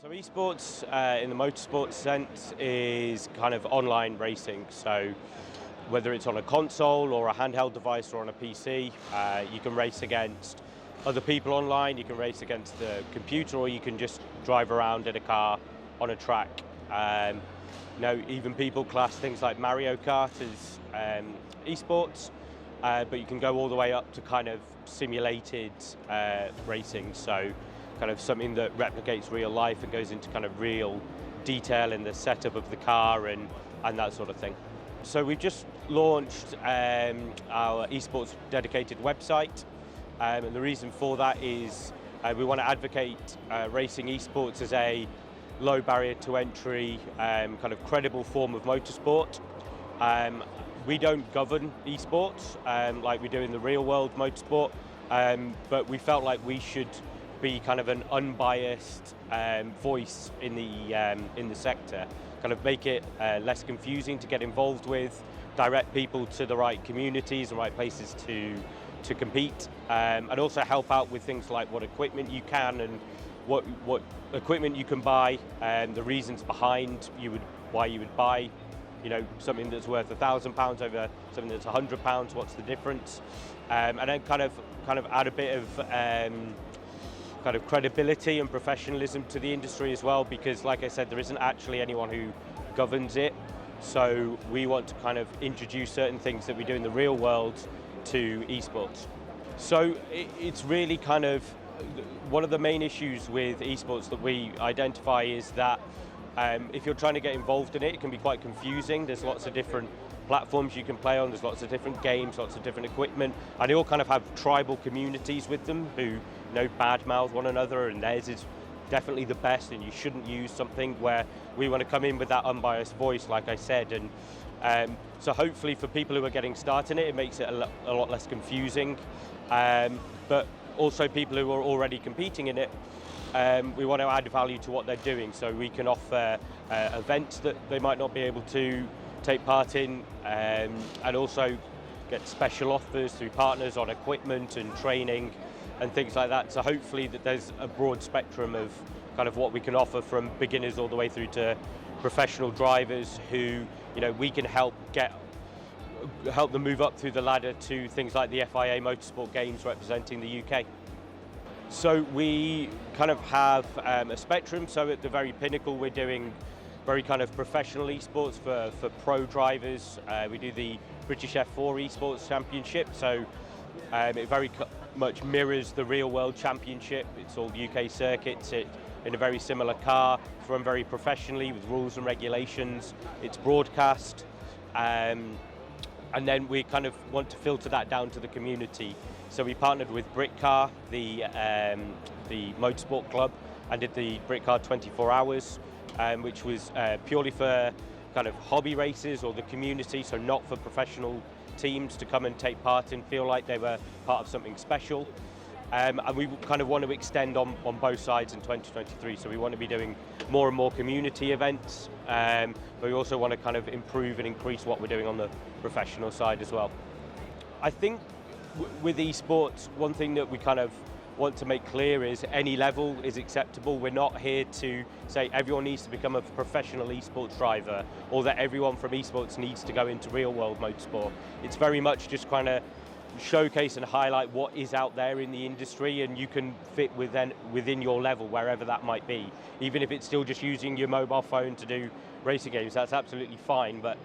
So esports in the motorsport sense is kind of online racing. So whether it's on a console or a handheld device or on a PC, you can race against other people online, you can race against the computer, or you can just drive around in a car on a track. Even people class things like Mario Kart as esports, but you can go all the way up to kind of simulated racing. So kind of something that replicates real life and goes into kind of real detail in the setup of the car and that sort of thing. So we've just launched our esports dedicated website, and the reason for that is we want to advocate racing esports as a low barrier to entry, kind of credible form of motorsport. We don't govern esports like we do in the real world motorsport, but we felt like we should be kind of an unbiased voice in the sector, kind of make it less confusing to get involved with, direct people to the right communities, the right places to compete, and also help out with things like what equipment you can and what equipment you can buy, and the reasons behind why you would buy, something that's worth £1,000 over something that's £100. What's the difference? And then kind of add a bit of kind of credibility and professionalism to the industry as well, because like I said, there isn't actually anyone who governs it. So we want to kind of introduce certain things that we do in the real world to esports. So it's really kind of one of the main issues with esports that we identify is that if you're trying to get involved in it, it can be quite confusing. There's lots of different platforms you can play on, there's lots of different games, lots of different equipment, and they all kind of have tribal communities with them who badmouth one another, and theirs is definitely the best and you shouldn't use something, where we want to come in with that unbiased voice, like I said, and so hopefully for people who are getting started in it, it makes it a lot less confusing, but also people who are already competing in it, we want to add value to what they're doing, so we can offer events that they might not be able to take part in, and also get special offers through partners on equipment and training and things like that. So hopefully that there's a broad spectrum of kind of what we can offer, from beginners all the way through to professional drivers who we can help them move up through the ladder to things like the FIA Motorsport Games representing the UK. So we kind of have a spectrum. So at the very pinnacle, we're doing very kind of professional esports for pro drivers. We do the British F4 Esports Championship, so it very much mirrors the real world championship. It's all UK circuits, in a very similar car. It's run very professionally with rules and regulations. It's broadcast, and then we kind of want to filter that down to the community. So we partnered with Britcar, the motorsport club, and did the Britcar 24 hours, which was purely for kind of hobby races or the community, so not for professional teams to come and take part and feel like they were part of something special. And we kind of want to extend on both sides in 2023, so we want to be doing more and more community events, but we also want to kind of improve and increase what we're doing on the professional side as well. I think with esports, one thing that we kind of want to make clear is any level is acceptable. We're not here to say everyone needs to become a professional esports driver, or that everyone from esports needs to go into real world motorsport. It's very much just kind of showcase and highlight what is out there in the industry, and you can fit within your level wherever that might be. Even if it's still just using your mobile phone to do racing games, that's absolutely fine, but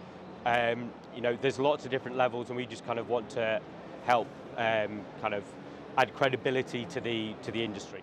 there's lots of different levels, and we just kind of want to help kind of add credibility to the industry.